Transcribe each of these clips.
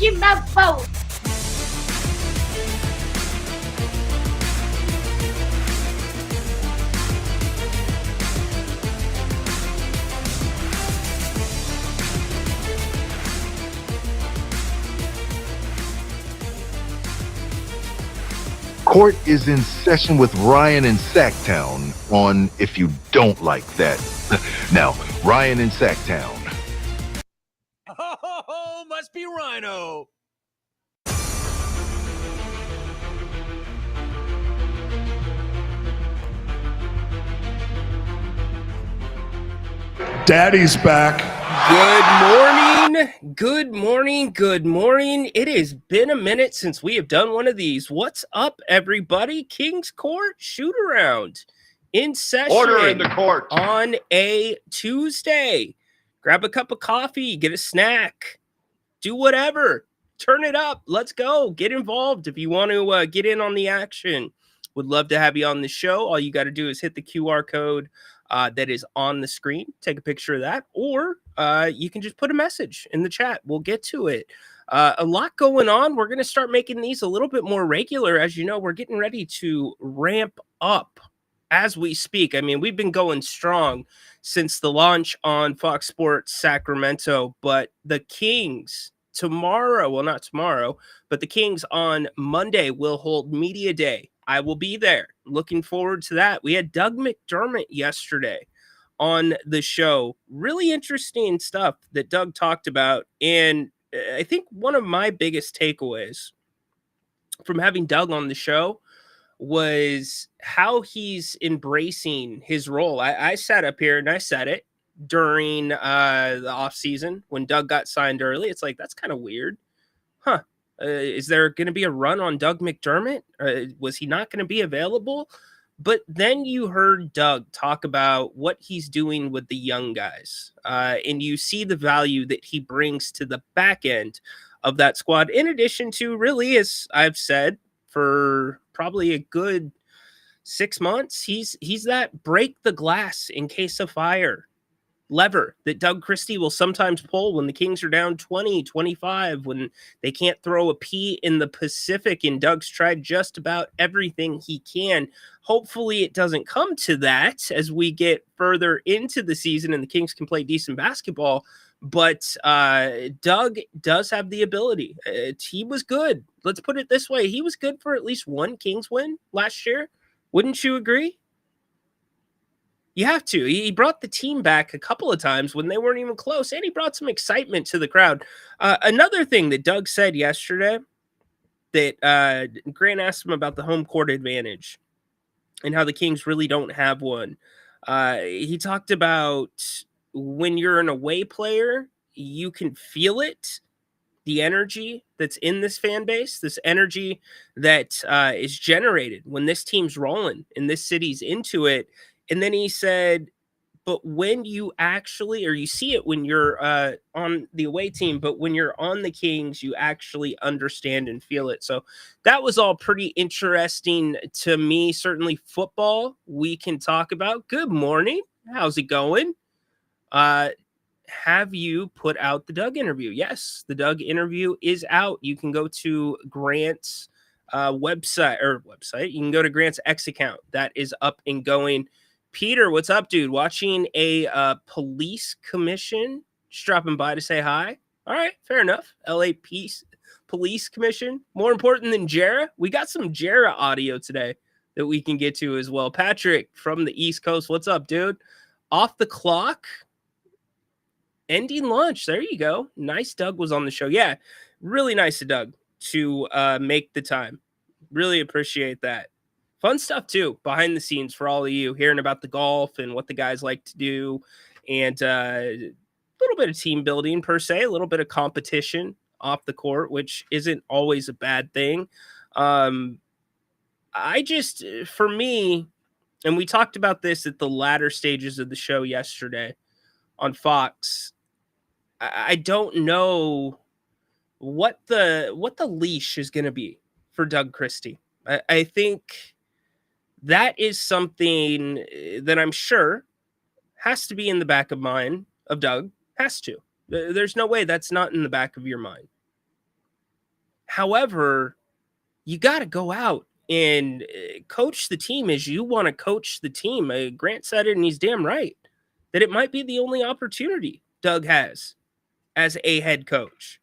in my phone. Court is in session with Ryan in Sacktown on If You Don't Like That. Now, Ryan in Sacktown. Oh, must be Rhino. Daddy's back. Good morning. It has been a minute since we have done one of these. What's up, everybody? King's Court Shootaround in session. Order in the court. On a Tuesday. Grab a cup of coffee, get a snack, do whatever. Turn it up. Let's go. Get involved if you want to get in on the action. Would love to have you on the show. All you got to do is hit the QR code that is on the screen. Take a picture of that, or you can just put a message in the chat. We'll get to it. A lot going on. We're going to start making these a little bit more regular. As you know, we're getting ready to ramp up as we speak. I mean, we've been going strong since the launch on Fox Sports Sacramento, but the Kings tomorrow, well, not tomorrow, but the Kings on Monday will hold Media Day. I will be there. Looking forward to that. We had Doug McDermott yesterday on the show. Really interesting stuff that Doug talked about. And I think one of my biggest takeaways from having Doug on the show was how he's embracing his role. I sat up here and I said it during the offseason when Doug got signed early. It's like, that's kind of weird. Huh. Is there going to be a run on Doug McDermott? Was he not going to be available? But then you heard Doug talk about what he's doing with the young guys. And you see the value that he brings to the back end of that squad. In addition to, really, as I've said for probably a good 6 months, he's that break the glass in case of fire lever that Doug Christie will sometimes pull when the Kings are down 20-25, when they can't throw a pea in the Pacific, and Doug's tried just about everything he can. Hopefully it doesn't come to that as we get further into the season and the Kings can play decent basketball, but Doug does have the ability. He was good. Let's put it this way. He was good for at least one Kings win last year. Wouldn't you agree? You have to. He brought the team back a couple of times when they weren't even close, and he brought some excitement to the crowd. Another thing that Doug said yesterday, that Grant asked him about the home court advantage and how the Kings really don't have one. He talked about when you're an away player, you can feel it, the energy that's in this fan base, this energy that is generated when this team's rolling and this city's into it. And then he said, but when you actually, or you see it when you're on the away team, but when you're on the Kings, you actually understand and feel it. So that was all pretty interesting to me. Certainly football we can talk about. Good morning. How's it going? Have you put out the Doug interview? Yes, the Doug interview is out. You can go to Grant's website. You can go to Grant's X account. That is up and going. Peter, what's up, dude? Watching a police commission. Just dropping by to say hi. All right, fair enough. LA Police Commission. More important than Jarrah. We got some Jarrah audio today that we can get to as well. Patrick from the East Coast. What's up, dude? Off the clock. Ending lunch. There you go. Nice Doug was on the show. Yeah, really nice of Doug to make the time. Really appreciate that. Fun stuff, too, behind the scenes for all of you, hearing about the golf and what the guys like to do, and a little bit of team building, per se, a little bit of competition off the court, which isn't always a bad thing. For me, and we talked about this at the latter stages of the show yesterday on Fox, I don't know what the leash is going to be for Doug Christie. I think that is something that I'm sure has to be in the back of mind of Doug. Has to. There's no way that's not in the back of your mind. However, you got to go out and coach the team as you want to coach the team. Grant said it, and he's damn right, that it might be the only opportunity Doug has as a head coach.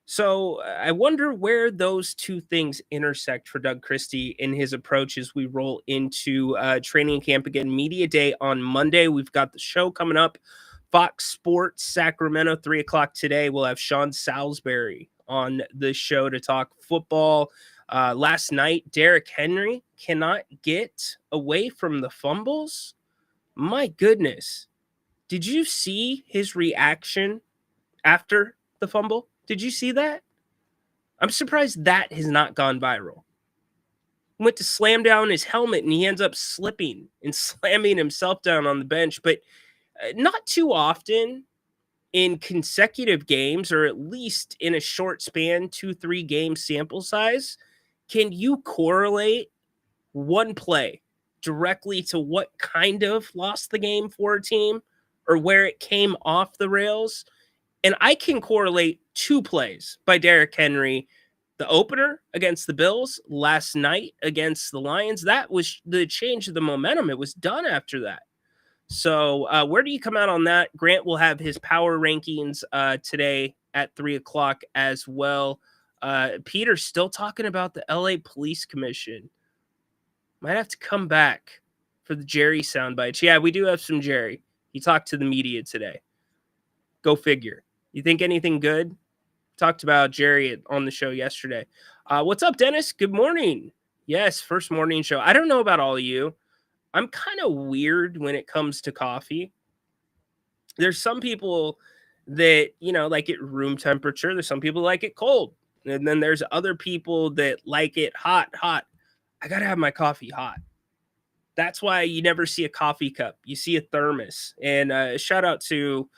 So I wonder where those two things intersect for Doug Christie in his approach as we roll into training camp again. Media day on Monday. We've got the show coming up. Fox Sports Sacramento, 3:00 today. We'll have Sean Salisbury on the show to talk football. Last night, Derrick Henry cannot get away from the fumbles. My goodness. Did you see his reaction after the fumble? Did you see that? I'm surprised that has not gone viral. He went to slam down his helmet and he ends up slipping and slamming himself down on the bench. But not too often in consecutive games, or at least in a short span, 2-3 game sample size, can you correlate one play directly to what kind of lost the game for a team or where it came off the rails? And I can correlate 2 plays by Derrick Henry. The opener against the Bills, last night against the Lions, that was the change of the momentum. It was done after that. So where do you come out on that? Grant will have his power rankings today at 3:00 as well. Peter's still talking about the LA Police Commission. Might have to come back for the Jerry sound bites. Yeah, we do have some Jerry. He talked to the media today. Go figure. You think anything good? Talked about Jerry on the show yesterday. What's up, Dennis? Good morning. Yes, first morning show. I don't know about all of you. I'm kind of weird when it comes to coffee. There's some people that, like it room temperature. There's some people like it cold. And then there's other people that like it hot. I got to have my coffee hot. That's why you never see a coffee cup. You see a thermos. And shout out to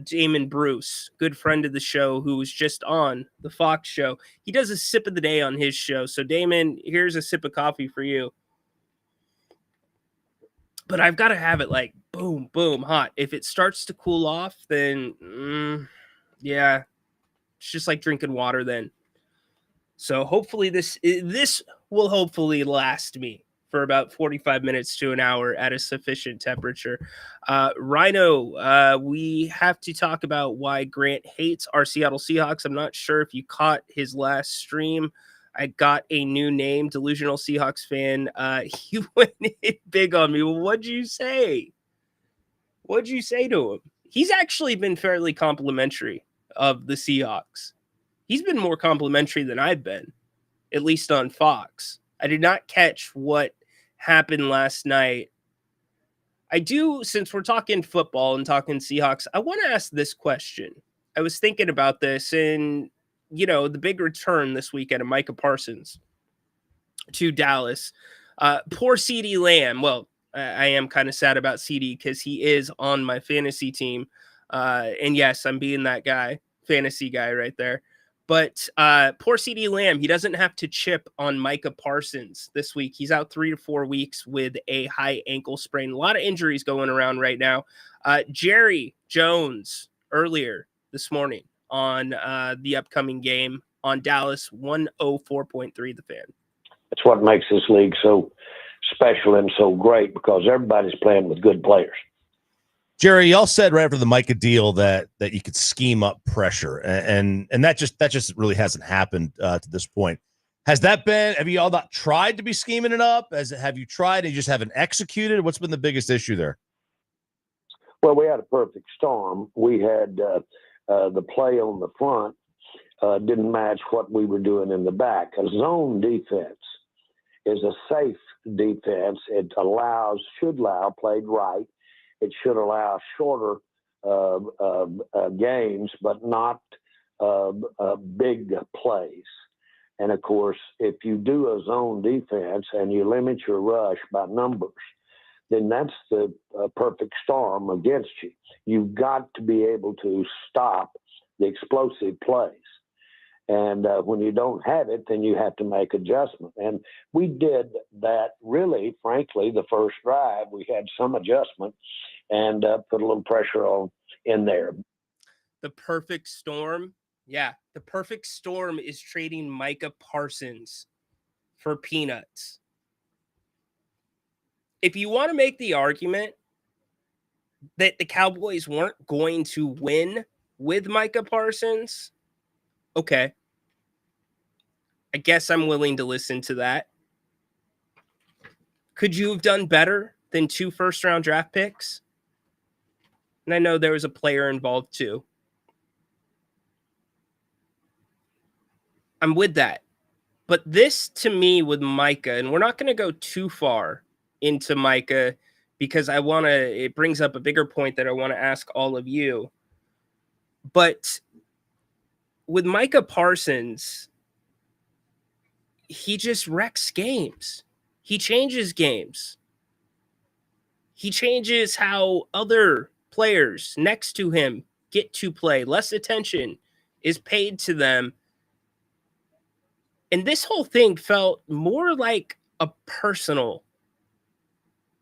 Damon Bruce, good friend of the show, who was just on the Fox show. He does a sip of the day on his show. So Damon, here's a sip of coffee for you. But I've got to have it like boom, boom, hot. If it starts to cool off, then yeah, it's just like drinking water then. So hopefully this will hopefully last me for about 45 minutes to an hour at a sufficient temperature. Rhino, we have to talk about why Grant hates our Seattle Seahawks. I'm not sure if you caught his last stream. I got a new name, Delusional Seahawks fan. He went big on me. Well, what'd you say? What'd you say to him? He's actually been fairly complimentary of the Seahawks. He's been more complimentary than I've been, at least on Fox. I did not catch what happened last night. I do, since we're talking football and talking Seahawks, I want to ask this question. I was thinking about this, and the big return this weekend of Micah Parsons to Dallas. Poor CeeDee Lamb. Well, I am kind of sad about CeeDee because he is on my fantasy team. And yes, I'm being that guy, fantasy guy right there. But poor CeeDee Lamb, he doesn't have to chip on Micah Parsons this week. He's out 3 to 4 weeks with a high ankle sprain. A lot of injuries going around right now. Jerry Jones earlier this morning on the upcoming game on Dallas 104.3 The Fan. That's what makes this league so special and so great, because everybody's playing with good players. Jerry, y'all said right after the Micah deal that you could scheme up pressure, and that just really hasn't happened to this point. Has that been? Have you all not tried to be scheming it up? Have you tried and you just haven't executed? What's been the biggest issue there? Well, we had a perfect storm. We had the play on the front didn't match what we were doing in the back. A zone defense is a safe defense. It should allow played right. It should allow shorter games, but not big plays. And, of course, if you do a zone defense and you limit your rush by numbers, then that's the perfect storm against you. You've got to be able to stop the explosive plays. And when you don't have it, then you have to make adjustment. And we did that really, frankly, the first drive. We had some adjustment and put a little pressure on in there. The perfect storm. Yeah, the perfect storm is trading Micah Parsons for peanuts. If you want to make the argument that the Cowboys weren't going to win with Micah Parsons, okay. I guess I'm willing to listen to that. Could you have done better than 2 first-round draft picks? And I know there was a player involved too. I'm with that. But this, to me, with Micah, and we're not going to go too far into Micah because it brings up a bigger point that I want to ask all of you. But with Micah Parsons, he just wrecks games. He changes games. He changes how other players next to him get to play. Less attention is paid to them. And this whole thing felt more like a personal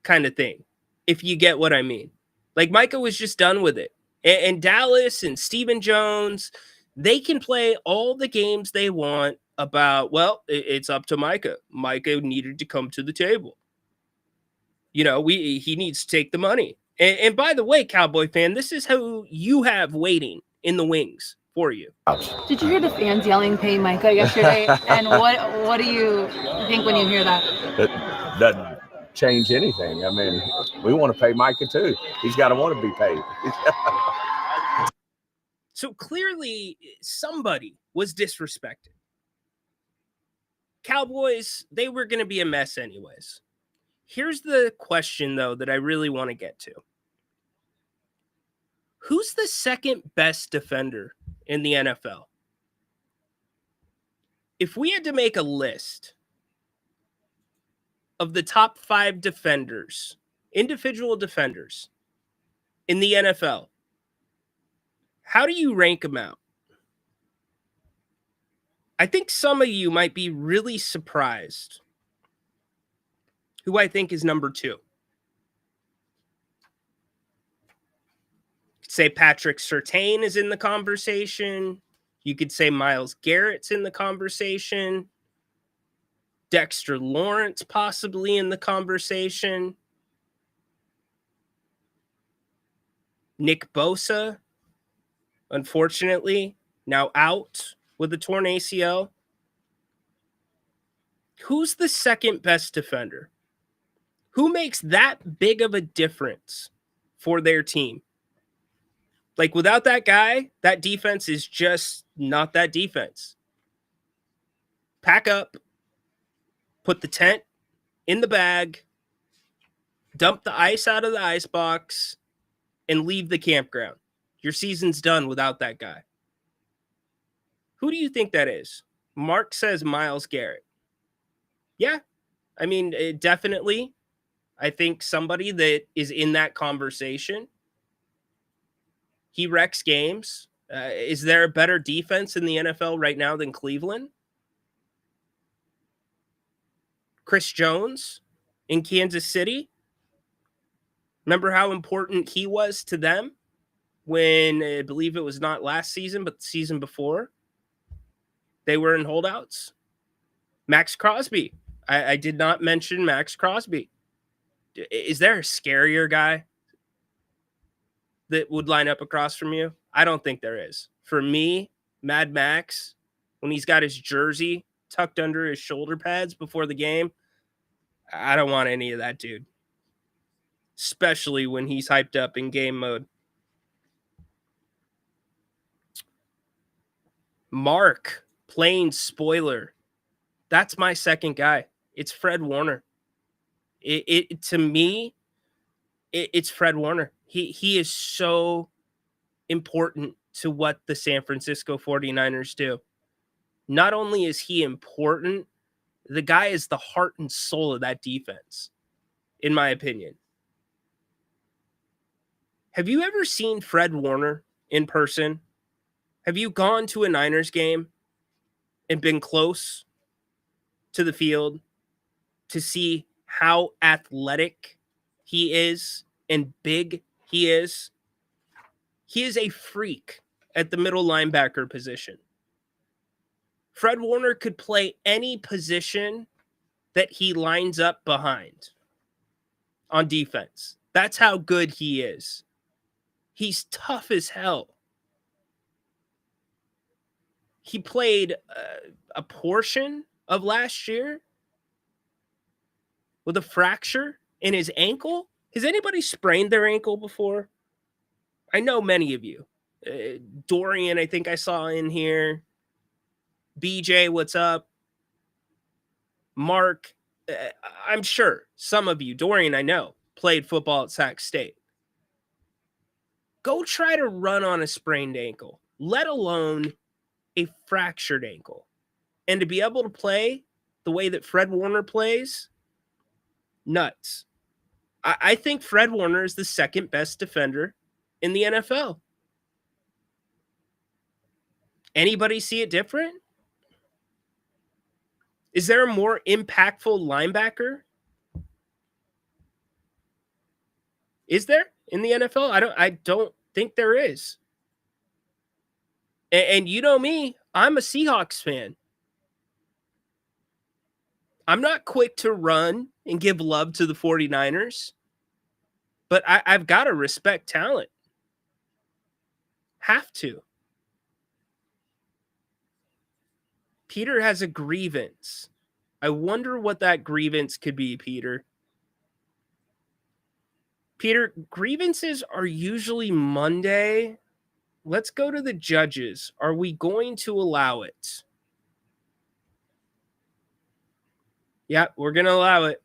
kind of thing, if you get what I mean. Like Micah was just done with it. And Dallas and Stephen Jones, they can play all the games they want about, well, it's up to Micah. Micah needed to come to the table. You know, he needs to take the money. And by the way, Cowboy fan, this is who you have waiting in the wings for you. Did you hear the fans yelling "Pay Micah" yesterday? And what do you think when you hear that? It doesn't change anything. I mean, we want to pay Micah too. He's got to want to be paid. So clearly somebody was disrespected. Cowboys, they were going to be a mess anyways. Here's the question, though, that I really want to get to. Who's the second best defender in the NFL? If we had to make a list of the top 5 defenders, individual defenders in the NFL, how do you rank them out? I think some of you might be really surprised who I think is number 2. Say Patrick Surtain is in the conversation. You could say Myles Garrett's in the conversation. Dexter Lawrence possibly in the conversation. Nick Bosa, unfortunately, now out with a torn ACL. Who's the second best defender? Who makes that big of a difference for their team? Like, without that guy, that defense is just not that defense. Pack up, put the tent in the bag, dump the ice out of the ice box, and leave the campground. Your season's done without that guy. Who do you think that is? Mark says Myles Garrett. Yeah, I mean, definitely. I think somebody that is in that conversation. He wrecks games. Is there a better defense in the NFL right now than Cleveland? Chris Jones in Kansas City. Remember how important he was to them when, I believe it was not last season, but the season before, they were in holdouts? Max Crosby. I did not mention Max Crosby. Is there a scarier guy that would line up across from you? I don't think there is. For me, Mad Max, when he's got his jersey tucked under his shoulder pads before the game, I don't want any of that dude. Especially when he's hyped up in game mode. Mark, plain spoiler. That's my second guy. It's Fred Warner. To me, it's Fred Warner. He is so important to what the San Francisco 49ers do. Not only is he important, the guy is the heart and soul of that defense, in my opinion. Have you ever seen Fred Warner in person? Have you gone to a Niners game and been close to the field to see how athletic he is and big he is? He is a freak at the middle linebacker position. Fred Warner could play any position that he lines up behind on defense. That's how good he is. He's tough as hell. He played a portion of last year with a fracture in his ankle. Has anybody sprained their ankle before? I know many of you. Dorian, I think I saw in here. BJ, what's up? Mark, I'm sure some of you, Dorian, I know, played football at Sac State. Go try to run on a sprained ankle, let alone a fractured ankle. And to be able to play the way that Fred Warner plays, nuts. I think Fred Warner is the second best defender in the NFL. Anybody see it different? Is there a more impactful linebacker? Is there in the NFL? I don't think there is. And you know me, I'm a Seahawks fan. I'm not quick to run and give love to the 49ers, but I've got to respect talent. Have to. Peter has a grievance. I wonder what that grievance could be, Peter. Peter, grievances are usually Monday. Let's go to the judges. Are we going to allow it? Yeah, we're going to allow it.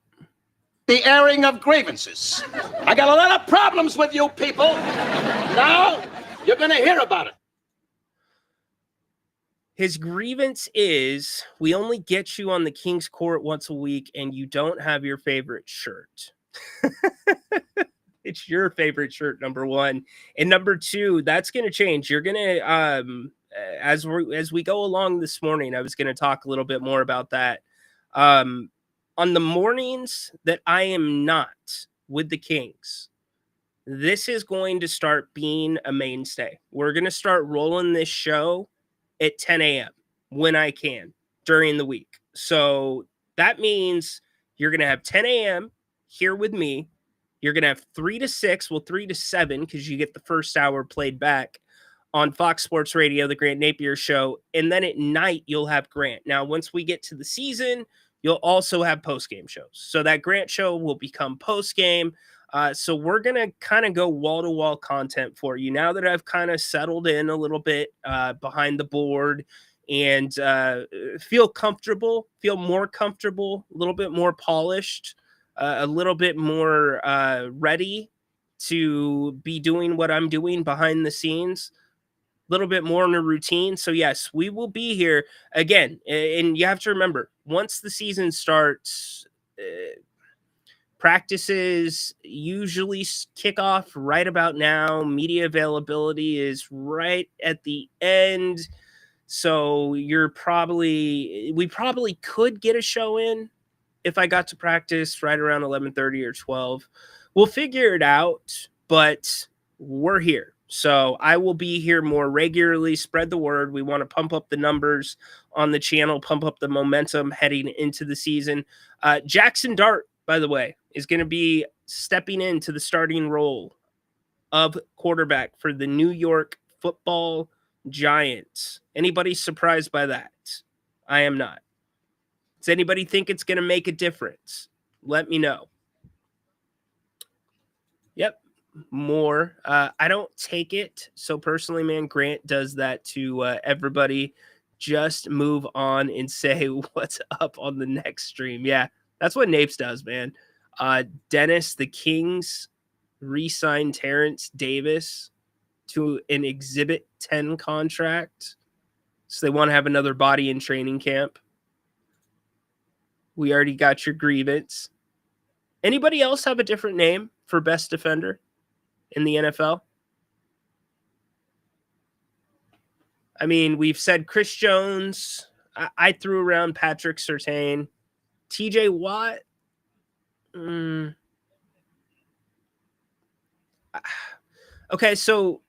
The airing of grievances. I got a lot of problems with you people. Now you're going to hear about it. His grievance is we only get you on the King's Court once a week and you don't have your favorite shirt. It's your favorite shirt, number one. And number two, that's going to change. You're going to, as we go along this morning, I was going to talk a little bit more about that. On the mornings that I am not with the Kings, this is going to start being a mainstay. We're going to start rolling this show at 10 a.m. when I can during the week. So that means you're going to have 10 a.m. here with me. You're going to have 3 to 6, well, 3 to 7, because you get the first hour played back on Fox Sports Radio, the Grant Napier Show. And then at night, you'll have Grant. Now, once we get to the season, you'll also have post-game shows. So that Grant show will become post-game. So we're going to kind of go wall-to-wall content for you. Now that I've kind of settled in a little bit behind the board and feel comfortable, feel more comfortable, a little bit more polished, a little bit more ready to be doing what I'm doing behind the scenes, a little bit more in a routine. So yes, we will be here again. And you have to remember, once the season starts, practices usually kick off right about now. Media availability is right at the end. So we probably could get a show in if I got to practice right around 11:30 or 12. We'll figure it out, but we're here. So I will be here more regularly. Spread the word. We want to pump up the numbers on the channel, pump up the momentum heading into the season. Jackson Dart, by the way, is going to be stepping into the starting role of quarterback for the New York Football Giants. Anybody surprised by that? I am not. Does anybody think it's going to make a difference? Let me know. Yep. More. I don't take it so personally, man. Grant does that to everybody. Just move on and say what's up on the next stream. Yeah, that's what Napes does, man. Dennis, the Kings re-signed Terrence Davis to an Exhibit 10 contract. So they want to have another body in training camp. We already got your grievance. Anybody else have a different name for best defender in the NFL? I mean, we've said Chris Jones. I threw around Patrick Surtain. TJ Watt. Okay, so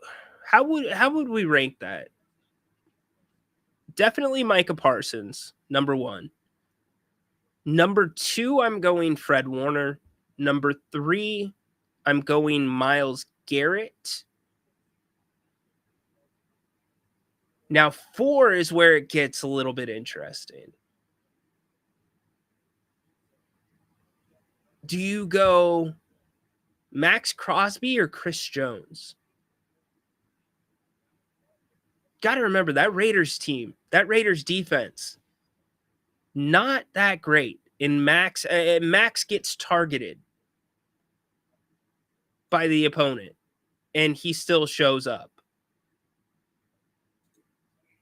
How would we rank that? Definitely Micah Parsons, number 1. Number 2, I'm going Fred Warner. Number 3, I'm going Myles Garrett. Now 4 is where it gets a little bit interesting. Do you go Max Crosby or Chris Jones? Got to remember that Raiders team, that Raiders defense, not that great. In Max gets targeted by the opponent, and he still shows up.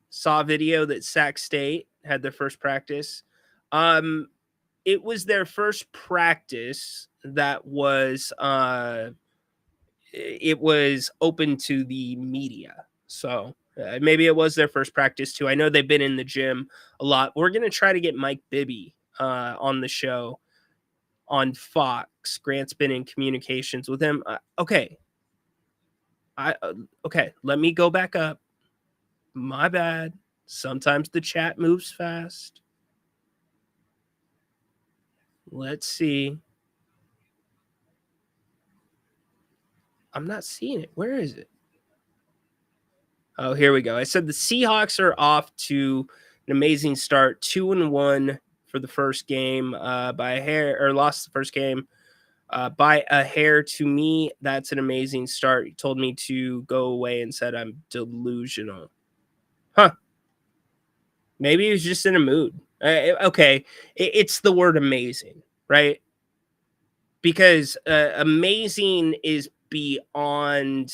Saw a video that Sac State had their first practice. It was their first practice that was it was open to the media. So maybe it was their first practice too. I know they've been in the gym a lot. We're going to try to get Mike Bibby on the show on Fox. Grant's been in communications with him. Okay. Let me go back up. My bad. Sometimes the chat moves fast. Let's see. I'm not seeing it. Where is it? Oh, here we go. I said the Seahawks are off to an amazing start, 2-1 for the first game by a hair, or lost the first game by a hair. To me, that's an amazing start. He told me to go away and said I'm delusional. Huh. Maybe he was just in a mood. Okay. It's the word amazing, right? Because amazing is beyond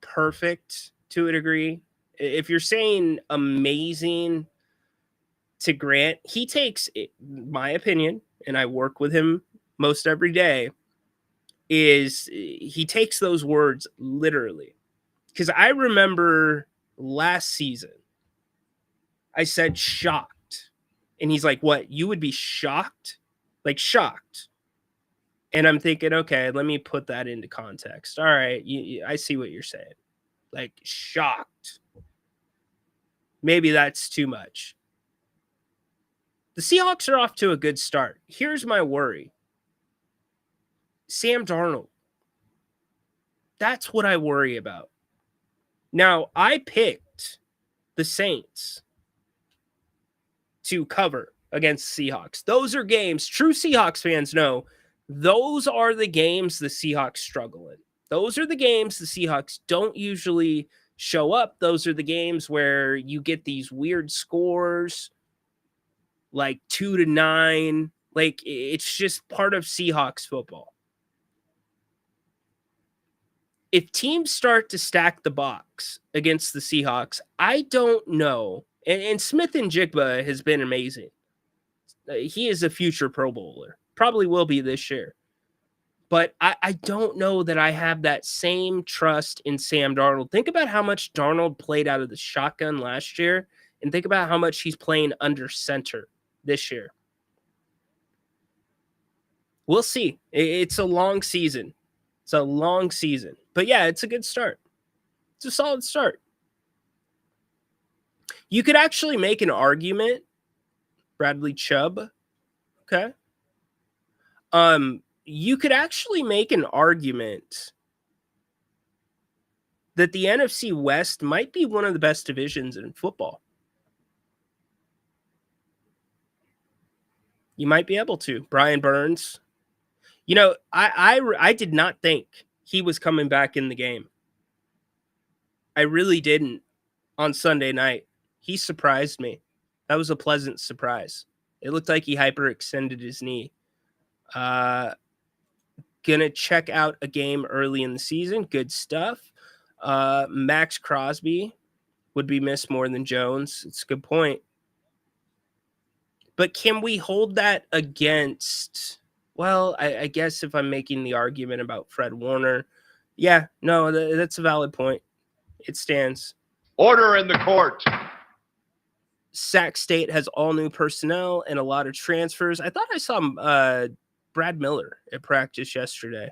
perfect to a degree. If you're saying amazing to Grant, he takes, my opinion, and I work with him most every day, is he takes those words literally. Because I remember last season, I said shocked. And he's like, what? You would be shocked? Like shocked. And I'm thinking, okay, let me put that into context. All right, I see what you're saying. Like shocked. Maybe that's too much. The Seahawks are off to a good start. Here's my worry. Sam Darnold. That's what I worry about. Now, I picked the Saints to cover against Seahawks. Those are games, true Seahawks fans know, those are the games the Seahawks struggle in. Those are the games the Seahawks don't usually show up. Those are the games where you get these weird scores, like 2-9. Like, it's just part of Seahawks football. If teams start to stack the box against the Seahawks, I don't know. And Smith and Jigba has been amazing. He is a future Pro Bowler. Probably will be this year. But I don't know that I have that same trust in Sam Darnold. Think about how much Darnold played out of the shotgun last year, and think about how much he's playing under center this year. We'll see. It's a long season. It's a long season. But yeah, it's a good start. It's a solid start. You could actually make an argument, Bradley Chubb. Okay. You could actually make an argument that the NFC West might be one of the best divisions in football. You might be able to. Brian Burns. You know, I did not think he was coming back in the game. I really didn't on Sunday night. He surprised me. That was a pleasant surprise. It looked like he hyperextended his knee. Gonna check out a game early in the season. Good stuff. Max Crosby would be missed more than Jones. It's a good point. But can we hold that against... Well, I guess if I'm making the argument about Fred Warner, yeah, no, that's a valid point. It stands. Order in the court. Sac State has all new personnel and a lot of transfers. I thought I saw Brad Miller at practice yesterday.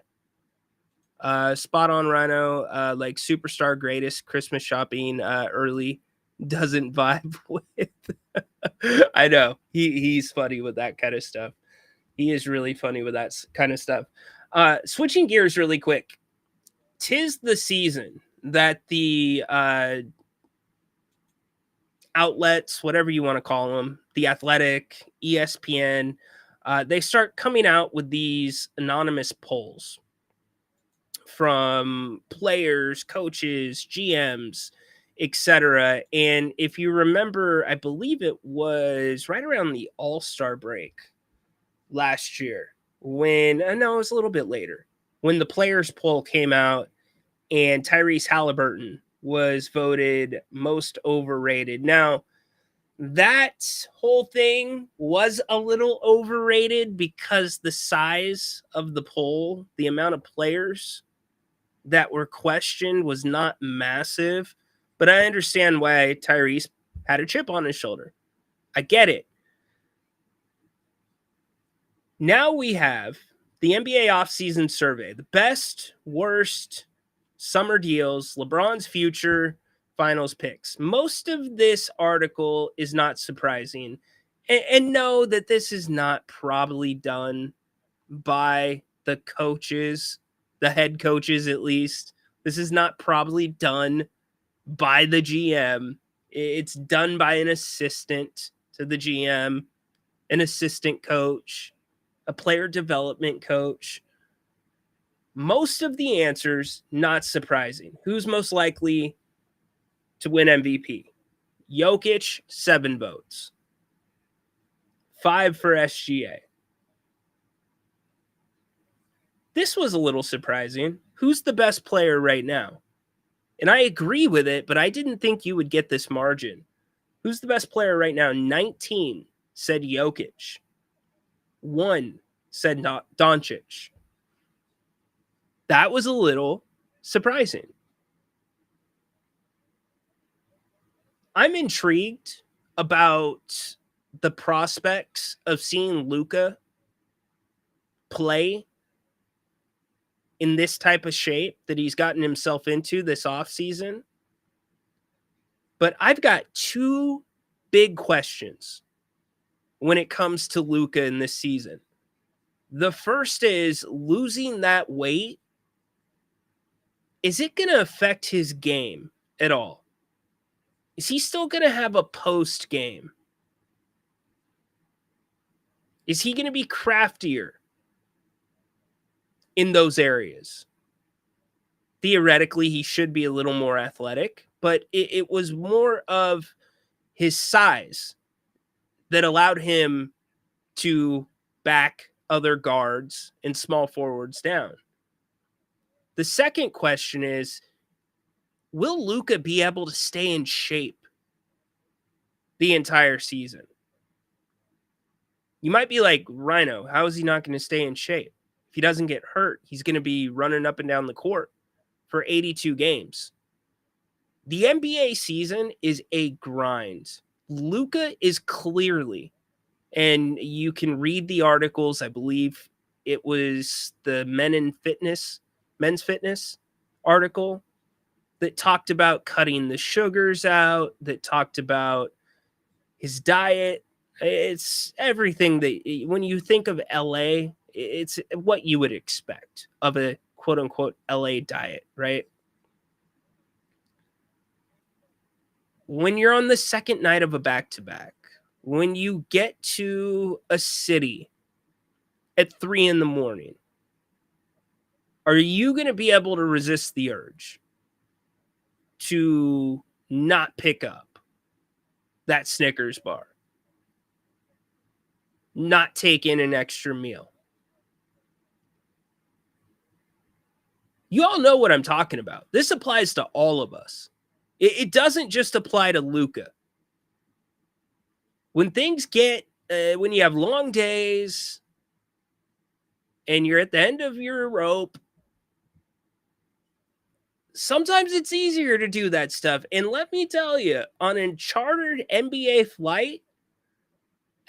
Spot on, Rhino. Like superstar greatest Christmas shopping early doesn't vibe with. I know he's funny with that kind of stuff. He is really funny with that kind of stuff. Switching gears really quick. 'Tis the season that the outlets, whatever you want to call them, The Athletic, ESPN, they start coming out with these anonymous polls from players, coaches, GMs, etc. And if you remember, I believe it was right around the All-Star break last year when, no, it was a little bit later, when the players poll came out and Tyrese Halliburton was voted most overrated. Now, that whole thing was a little overrated because the size of the poll, the amount of players that were questioned was not massive. But I understand why Tyrese had a chip on his shoulder. I get it. Now we have the NBA offseason survey, the best, worst summer deals, LeBron's future, finals picks. Most of this article is not surprising. And know that this is not probably done by the coaches, the head coaches at least. This is not probably done by the GM. It's done by an assistant to the GM, an assistant coach, a player development coach. Most of the answers, not surprising. Who's most likely to win MVP? Jokic, 7 votes. 5 for SGA. This was a little surprising. Who's the best player right now? And I agree with it, but I didn't think you would get this margin. Who's the best player right now? 19 said Jokic. 1 said Doncic. That was a little surprising. I'm intrigued about the prospects of seeing Luka play in this type of shape that he's gotten himself into this offseason. But I've got 2 big questions when it comes to Luka in this season. The first is losing that weight. Is it going to affect his game at all? Is he still going to have a post game? Is he going to be craftier in those areas? Theoretically, he should be a little more athletic, but it was more of his size that allowed him to back other guards and small forwards down. The second question is, will Luka be able to stay in shape the entire season? You might be like, Rhino, how is he not going to stay in shape? If he doesn't get hurt, he's going to be running up and down the court for 82 games. The NBA season is a grind. Luka is clearly, and you can read the articles, I believe it was the Men's Fitness article that talked about cutting the sugars out, that talked about his diet. It's everything that, when you think of LA, it's what you would expect of a quote unquote LA diet, right? When you're on the second night of a back-to-back, when you get to a city at 3 a.m, are you going to be able to resist the urge to not pick up that Snickers bar, not take in an extra meal? You all know what I'm talking about. This applies to all of us. It doesn't just apply to Luka. When things get, when you have long days and you're at the end of your rope, sometimes it's easier to do that stuff. And let me tell you, on a chartered NBA flight,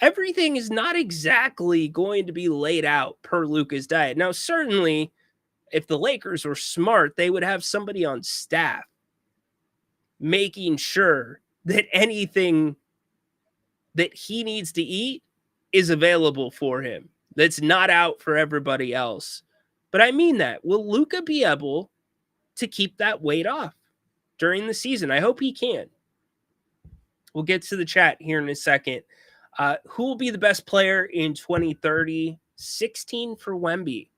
everything is not exactly going to be laid out per Luka's diet. Now, certainly, If the Lakers were smart, they would have somebody on staff making sure that anything that he needs to eat is available for him. That's not out for everybody else. But I mean that. Will Luka be able to keep that weight off during the season? I hope he can. We'll get to the chat here in a second. Who will be the best player in 2030? 16 for Wemby.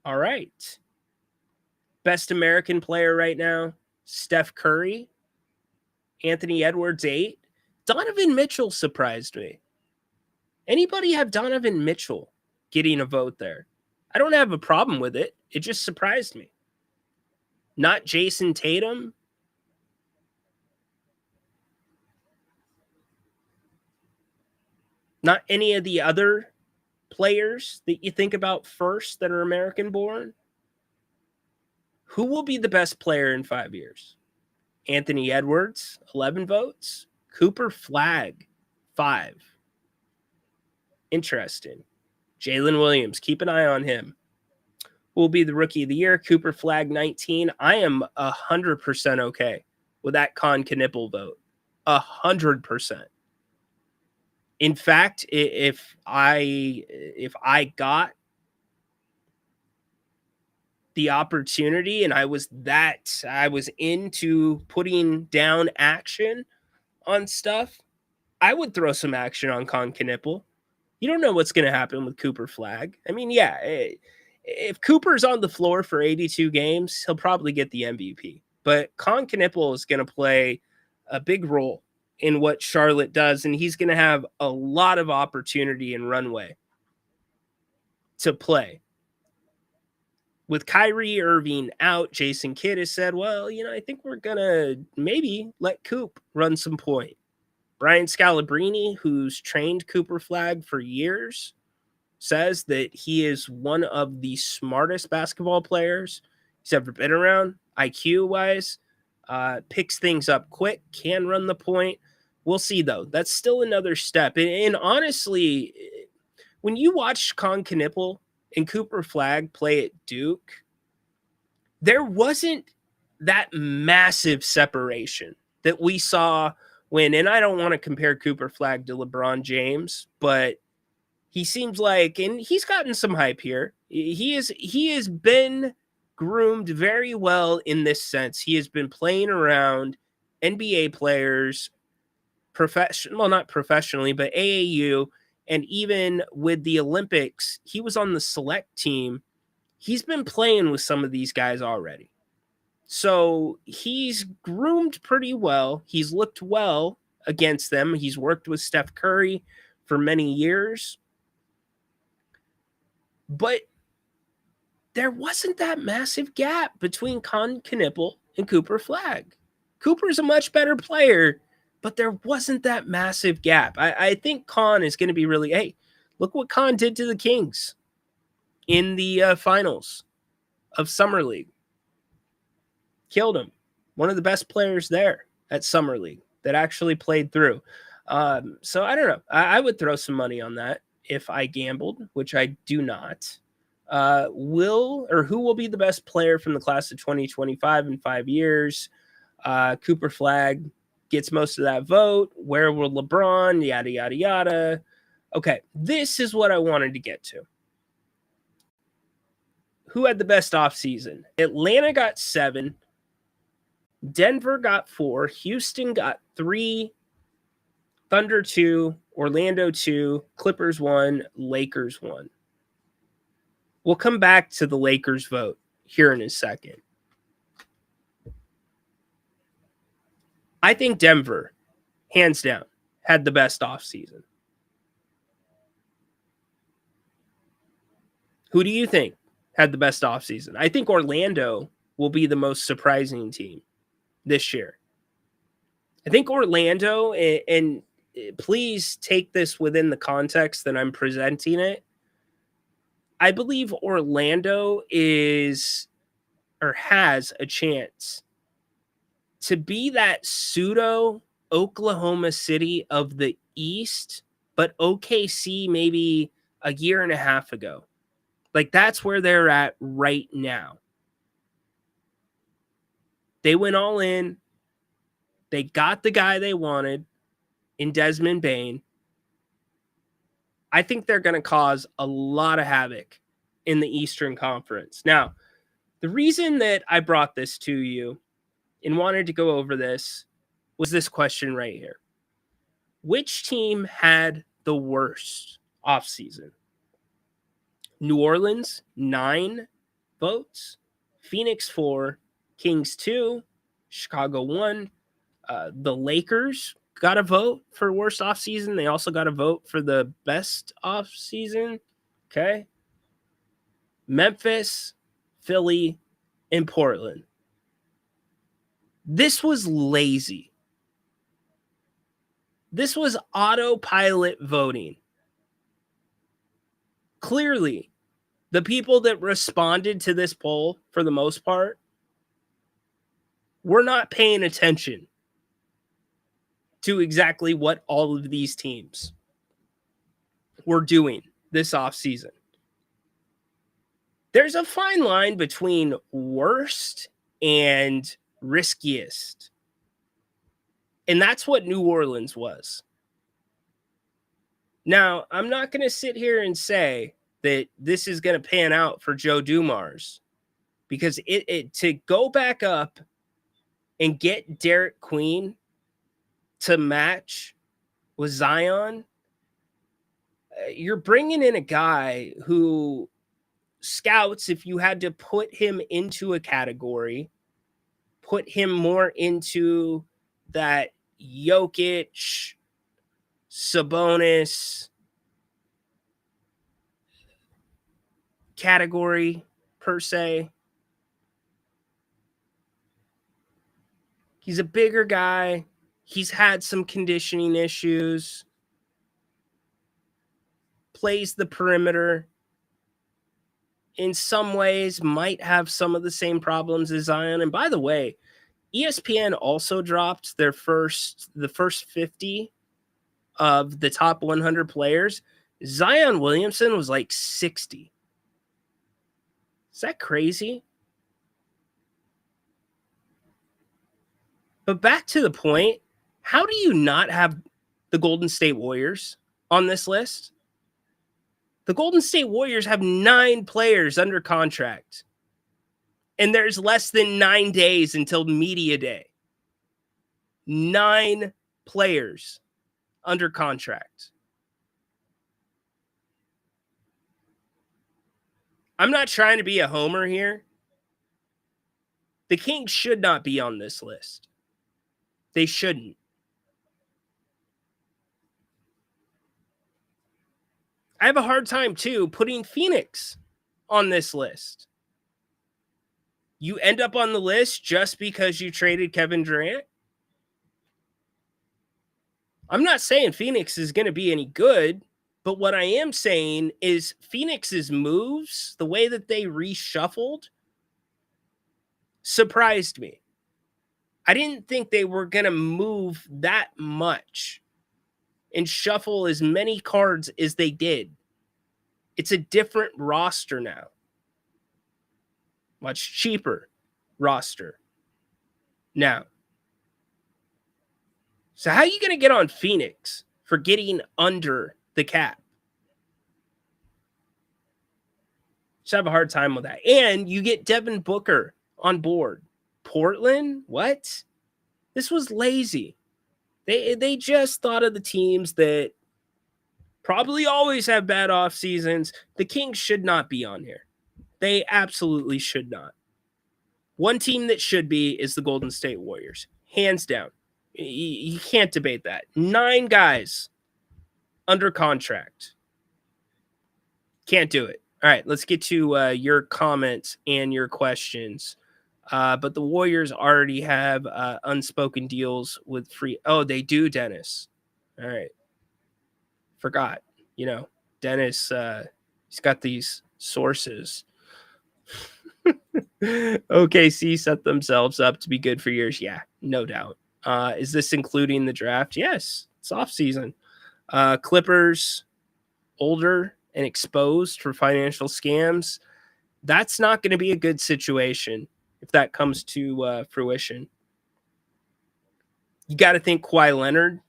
All right. Best American player right now, Steph Curry. Anthony Edwards, 8. Donovan Mitchell surprised me. Anybody have Donovan Mitchell getting a vote there? I don't have a problem with it. It just surprised me. Not Jason Tatum. Not any of the other players that you think about first that are American born. Who will be the best player in 5 years? Anthony Edwards, 11 votes. Cooper Flagg, 5. Interesting. Jalen Williams, keep an eye on him. Who will be the rookie of the year? Cooper Flagg, 19. I am 100% okay with that Con Knipple vote. 100%. In fact, if I got the opportunity and I was into putting down action on stuff, I would throw some action on Con Knipple. You don't know what's going to happen with Cooper Flagg. I mean, yeah, if Cooper's on the floor for 82 games, he'll probably get the MVP. But Con Knipple is going to play a big role in what Charlotte does, and he's going to have a lot of opportunity and runway to play. With Kyrie Irving out, Jason Kidd has said, well, I think we're going to maybe let Coop run some point. Brian Scalabrine, who's trained Cooper Flagg for years, says that he is one of the smartest basketball players he's ever been around, IQ-wise, picks things up quick, can run the point. We'll see, though. That's still another step. And honestly, when you watch Con Knipple and Cooper Flagg play at Duke, there wasn't that massive separation that we saw when, and I don't want to compare Cooper Flagg to LeBron James, but he seems like, and he's gotten some hype here. He has been groomed very well in this sense. He has been playing around NBA players, not professionally, but AAU, and even with the Olympics, he was on the select team. He's been playing with some of these guys already. So he's groomed pretty well. He's looked well against them. He's worked with Steph Curry for many years. But there wasn't that massive gap between Con Knipple and Cooper Flagg. Cooper's a much better player, but there wasn't that massive gap. I think Con is going to be really, hey, look what Con did to the Kings in the finals of Summer League. Killed him. One of the best players there at Summer League that actually played through. So I don't know. I would throw some money on that if I gambled, which I do not. Who will be the best player from the class of 2025 in 5 years? Cooper Flagg gets most of that vote. Where will LeBron? Yada, yada, yada. Okay, this is what I wanted to get to. Who had the best offseason? Atlanta got 7. Denver got 4. Houston got 3. Thunder 2. Orlando 2. Clippers 1. Lakers 1. We'll come back to the Lakers vote here in a second. I think Denver, hands down, had the best offseason. Who do you think had the best offseason? I think Orlando will be the most surprising team this year. I think Orlando, and please take this within the context that I'm presenting it. I believe Orlando has a chance to be that pseudo Oklahoma City of the East, but OKC maybe a year and a half ago. Like, that's where they're at right now. They went all in. They got the guy they wanted in Desmond Bane. I think they're going to cause a lot of havoc in the Eastern Conference. Now, the reason that I brought this to you and wanted to go over this was this question right here. Which team had the worst offseason? New Orleans, 9 votes. Phoenix, 4. Kings, 2. Chicago, 1. The Lakers got a vote for worst offseason. They also got a vote for the best offseason. Okay. Memphis, Philly, and Portland. This was lazy. This was autopilot voting. Clearly, the people that responded to this poll, for the most part, were not paying attention to exactly what all of these teams were doing this offseason. There's a fine line between worst and riskiest. And that's what New Orleans was. Now, I'm not going to sit here and say that this is going to pan out for Joe Dumars, because it to go back up and get Derek Queen to match with Zion, you're bringing in a guy who scouts, if you had to put him into a category, put him more into that Jokic, Sabonis category per se. He's a bigger guy. He's had some conditioning issues. Plays the perimeter. In some ways, might have some of the same problems as Zion. And by the way, ESPN also dropped the first 50 of the top 100 players. Zion Williamson was like 60. Is that crazy? But back to the point, how do you not have the Golden State Warriors on this list? The Golden State Warriors have 9 players under contract. And there's less than 9 days until media day. 9 players under contract. I'm not trying to be a homer here. The Kings should not be on this list. They shouldn't. I have a hard time, too, putting Phoenix on this list. You end up on the list just because you traded Kevin Durant? I'm not saying Phoenix is going to be any good, but what I am saying is Phoenix's moves, the way that they reshuffled, surprised me. I didn't think they were going to move that much and shuffle as many cards as they did. It's a different roster now. Much cheaper roster now. So how are you going to get on Phoenix for getting under the cap? Just have a hard time with that. And you get Devin Booker on board. Portland? What? This was lazy. They just thought of the teams that probably always have bad off seasons. The Kings should not be on here. They absolutely should not. One team that should be is the Golden State Warriors. Hands down. You can't debate that. 9 guys under contract. Can't do it. All right, let's get to your comments and your questions. But the Warriors already have unspoken deals with free. Oh, they do, Dennis. All right. Forgot. You know, Dennis, he's got these sources. OKC set themselves up to be good for years. Yeah, no doubt. Is this including the draft? Yes, it's off season. Clippers, older and exposed for financial scams, that's not going to be a good situation if that comes to fruition. You got to think Kawhi Leonard.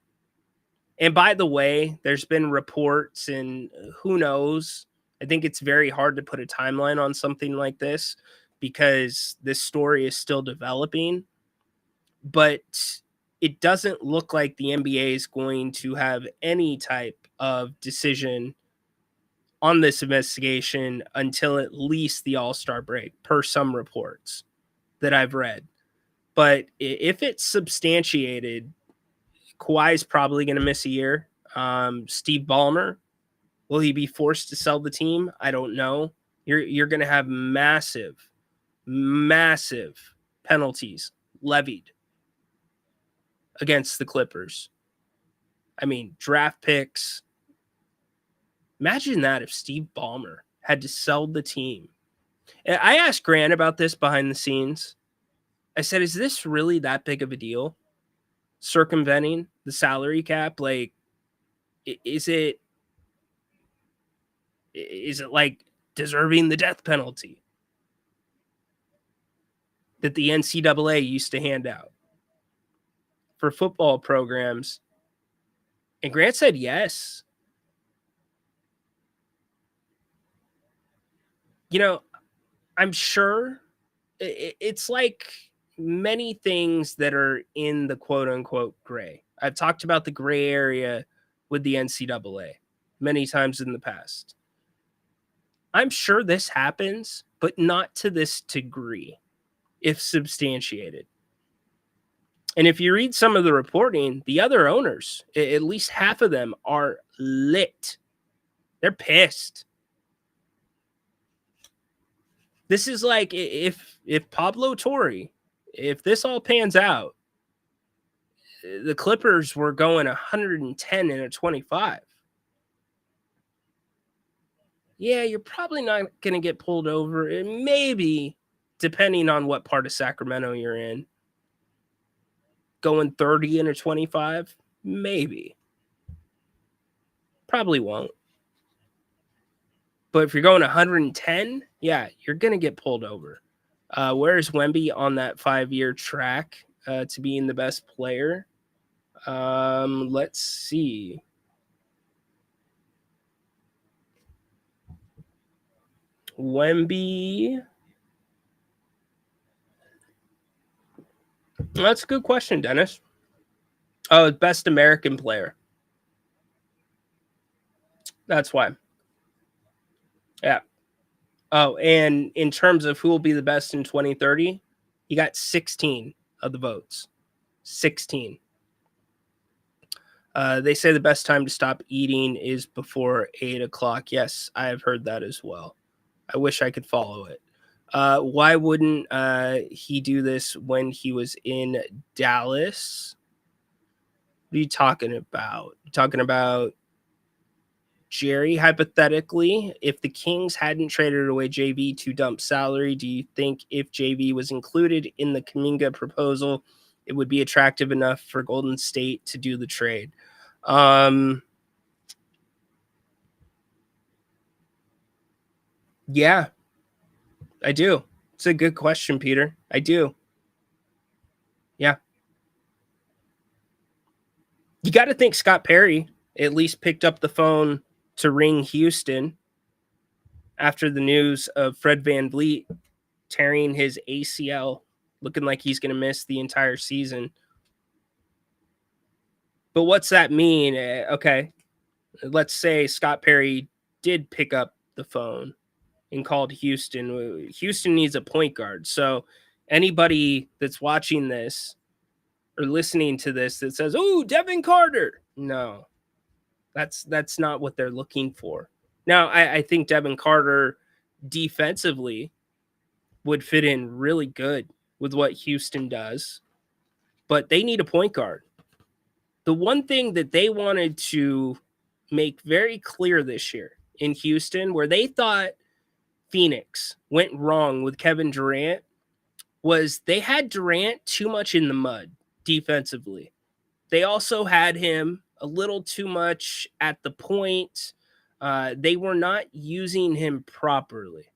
And by the way, there's been reports, and who knows? I think it's very hard to put a timeline on something like this because this story is still developing. But it doesn't look like the NBA is going to have any type of decision on this investigation until at least the All-Star break, per some reports that I've read. But if it's substantiated, Kawhi's probably going to miss a year. Steve Ballmer, will he be forced to sell the team? I don't know. You're going to have massive penalties levied against the Clippers. I mean, draft picks. Imagine that if Steve Ballmer had to sell the team. And I asked Grant about this behind the scenes. I said, is this really that big of a deal? Circumventing the salary cap? Like, is it like deserving the death penalty that the NCAA used to hand out for football programs? And Grant said yes. You know, I'm sure it's like many things that are in the quote unquote gray. I've talked about the gray area with the NCAA many times in the past. I'm sure this happens, but not to this degree if substantiated. And if you read some of the reporting, the other owners, at least half of them, are lit. They're pissed. This is like if Pablo Torre, if this all pans out, the Clippers were going 110 and a 25. Yeah, you're probably not going to get pulled over. And maybe, depending on what part of Sacramento you're in, going 30 and a 25, maybe. Probably won't. But if you're going 110, yeah, you're going to get pulled over. Where's Wemby on that 5-year track to being the best player? Let's see. Wemby. That's a good question, Dennis. Oh, best American player. That's why. Yeah. Oh, and in terms of who will be the best in 2030, he got 16 of the votes. 16. They say the best time to stop eating is before 8 o'clock. Yes, I have heard that as well. I wish I could follow it. Why wouldn't he do this when he was in Dallas? What are you talking about? You're talking about Jerry, hypothetically, if the Kings hadn't traded away JV to dump salary, do you think if JV was included in the Kuminga proposal, it would be attractive enough for Golden State to do the trade? Yeah, I do. It's a good question, Peter. I do. Yeah. You got to think Scott Perry at least picked up the phone to ring Houston after the news of Fred VanVleet tearing his ACL, looking like he's going to miss the entire season. But what's that mean? Okay, let's say Scott Perry did pick up the phone and called Houston. Houston needs a point guard. So anybody that's watching this or listening to this that says, "Oh, Devin Carter," no, that's not what they're looking for. Now, I think Devin Carter defensively would fit in really good with what Houston does, but they need a point guard. The one thing that they wanted to make very clear this year in Houston, where they thought Phoenix went wrong with Kevin Durant, was they had Durant too much in the mud defensively. They also had him a little too much at the point. They were not using him properly.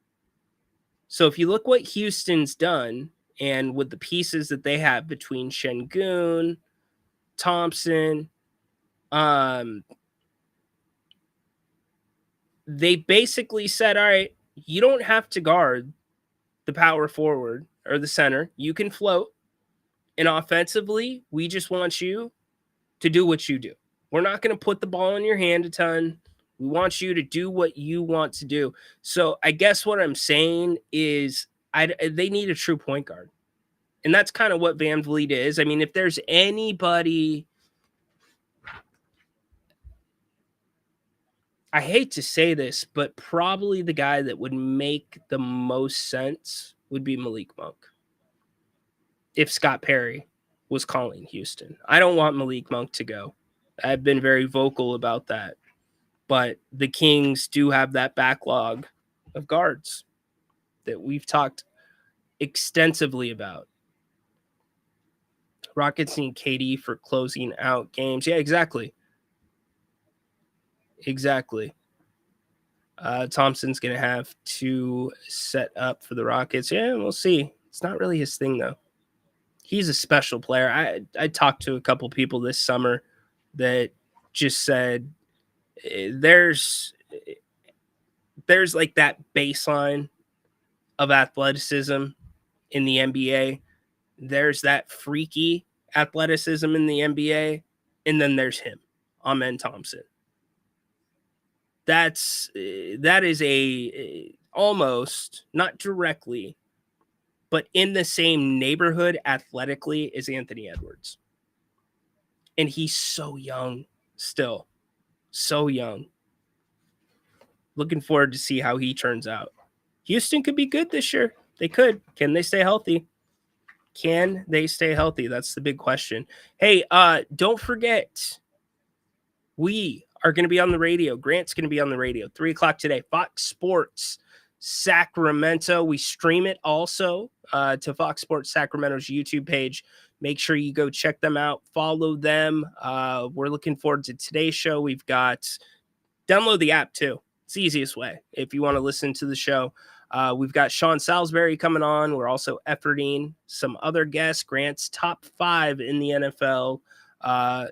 So if you look what Houston's done, and with the pieces that they have between Şengün, Thompson, they basically said, all right, you don't have to guard the power forward or the center. You can float. And offensively, we just want you to do what you do. We're not going to put the ball in your hand a ton. We want you to do what you want to do. So I guess what I'm saying is they need a true point guard. And that's kind of what Van Vliet is. I mean, if there's anybody, I hate to say this, but probably the guy that would make the most sense would be Malik Monk. If Scott Perry was calling Houston. I don't want Malik Monk to go. I've been very vocal about that. But the Kings do have that backlog of guards that we've talked extensively about. Rockets need KD for closing out games. Yeah, exactly. Exactly. Thompson's going to have to set up for the Rockets. Yeah, we'll see. It's not really his thing, though. He's a special player. I talked to a couple people this summer that just said there's like that baseline of athleticism in the NBA. There's that freaky athleticism in the NBA, and then there's him, Amen Thompson. That is a almost, not directly, but in the same neighborhood athletically as Anthony Edwards. And he's so young still. So young. Looking forward to see how he turns out. Houston could be good this year. They could. Can they stay healthy? Can they stay healthy? That's the big question. Hey, don't forget, we are going to be on the radio. Grant's going to be on the radio, 3 o'clock today. Fox Sports Sacramento. We stream it also to Fox Sports Sacramento's YouTube page. Make sure you go check them out. Follow them. We're looking forward to today's show. We've got, download the app too. It's the easiest way if you want to listen to the show. We've got Sean Salisbury coming on. We're also efforting some other guests. Grant's top 5 in the NFL.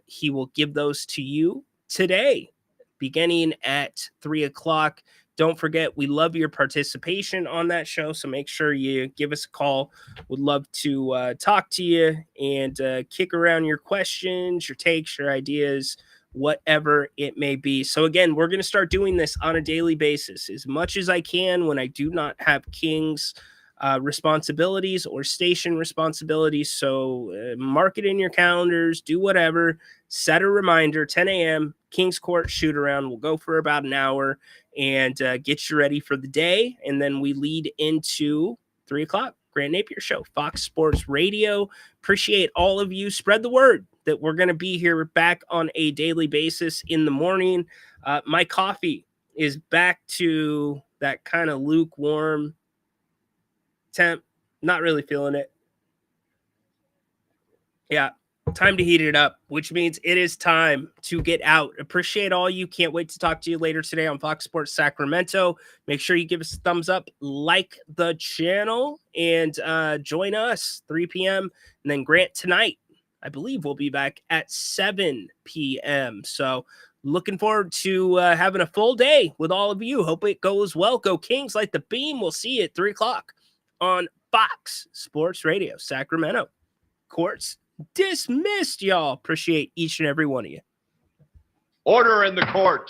He will give those to you today, beginning at 3 o'clock. Don't forget, we love your participation on that show, so make sure you give us a call. Would love to talk to you and kick around your questions, your takes, your ideas, whatever it may be. So again, we're going to start doing this on a daily basis as much as I can when I do not have Kings responsibilities or station responsibilities. So mark it in your calendars, do whatever, set a reminder, 10 a.m. Kings Court Shootaround. We'll go for about an hour and get you ready for the day. And then we lead into 3 o'clock, Grant Napier Show, Fox Sports Radio. Appreciate all of you. Spread the word that we're going to be here back on a daily basis in the morning. My coffee is back to that kind of lukewarm temp. Not really feeling it. Yeah. Time to heat it up, which means it is time to get out. Appreciate all you. Can't wait to talk to you later today on Fox Sports Sacramento. Make sure you give us a thumbs up, like the channel, and join us 3 p.m. And then Grant tonight, I believe we'll be back at 7 p.m. So looking forward to having a full day with all of you. Hope it goes well. Go Kings like the beam. We'll see you at 3 o'clock on Fox Sports Radio Sacramento. Courts dismissed, y'all. Appreciate each and every one of you. Order in the court.